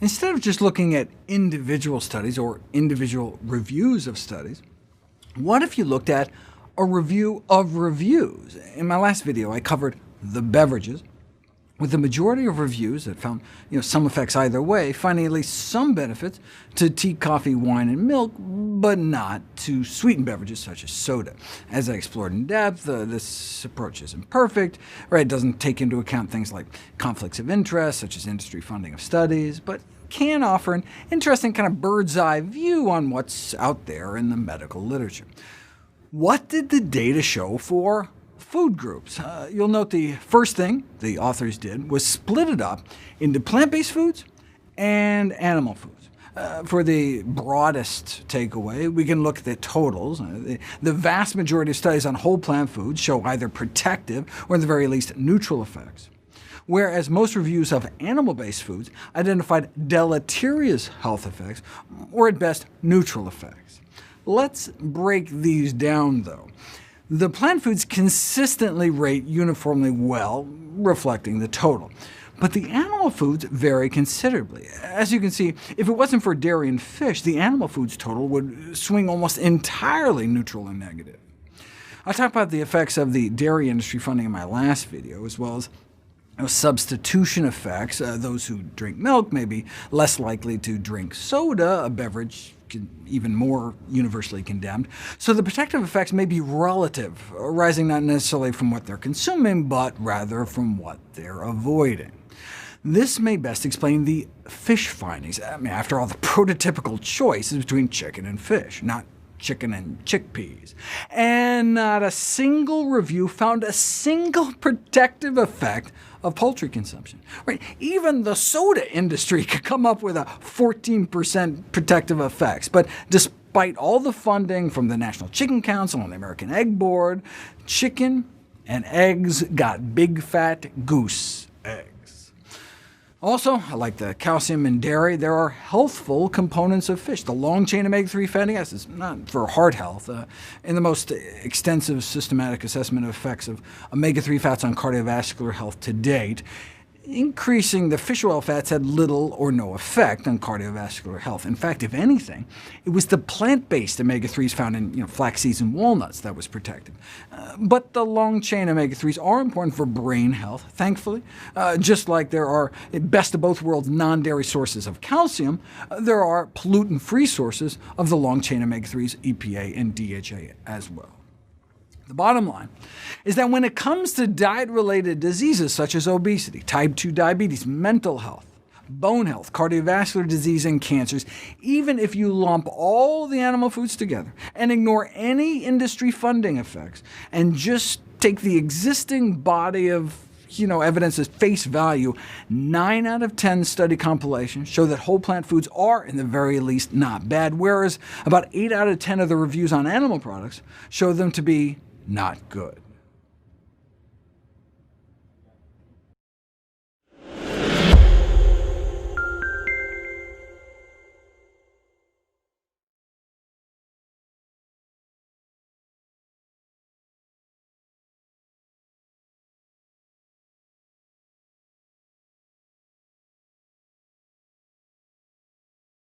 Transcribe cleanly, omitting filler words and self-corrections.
Instead of just looking at individual studies or individual reviews of studies, what if you looked at a review of reviews? In my last video, I covered the beverages, with the majority of reviews that found some effects either way, finding at least some benefits to tea, coffee, wine, and milk, but not to sweetened beverages such as soda. As I explored in depth, this approach isn't perfect, It doesn't take into account things like conflicts of interest, such as industry funding of studies, but can offer an interesting kind of bird's-eye view on what's out there in the medical literature. What did the data show for food groups? You'll note the first thing the authors did was split it up into plant-based foods and animal foods. For the broadest takeaway, we can look at the totals. The vast majority of studies on whole plant foods show either protective or at the very least neutral effects, whereas most reviews of animal-based foods identified deleterious health effects, or at best neutral effects. Let's break these down, though. The plant foods consistently rate uniformly well, reflecting the total. But the animal foods vary considerably. As you can see, if it wasn't for dairy and fish, the animal foods total would swing almost entirely neutral and negative. I talked about the effects of the dairy industry funding in my last video, as well as substitution effects. Those who drink milk may be less likely to drink soda, a beverage even more universally condemned. So the protective effects may be relative, arising not necessarily from what they're consuming, but rather from what they're avoiding. This may best explain the fish findings. After all, the prototypical choice is between chicken and fish, not chicken and chickpeas. And not a single review found a single protective effect of poultry consumption. Even the soda industry could come up with a 14% protective effects, but despite all the funding from the National Chicken Council and the American Egg Board, chicken and eggs got big fat goose eggs. Also, like the calcium in dairy, there are healthful components of fish. The long-chain omega-3 fatty acids, not for heart health. In the most extensive systematic assessment of effects of omega-3 fats on cardiovascular health to date, increasing the fish oil fats had little or no effect on cardiovascular health. In fact, if anything, it was the plant-based omega-3s found in flax seeds and walnuts that was protective. But the long-chain omega-3s are important for brain health, thankfully. Just like there are best of both worlds non-dairy sources of calcium, there are pollutant-free sources of the long-chain omega-3s, EPA and DHA as well. The bottom line is that when it comes to diet-related diseases such as obesity, type 2 diabetes, mental health, bone health, cardiovascular disease, and cancers, even if you lump all the animal foods together and ignore any industry funding effects, and just take the existing body of evidence at face value, 9 out of 10 study compilations show that whole plant foods are, in the very least, not bad, whereas about 8 out of 10 of the reviews on animal products show them to be not good.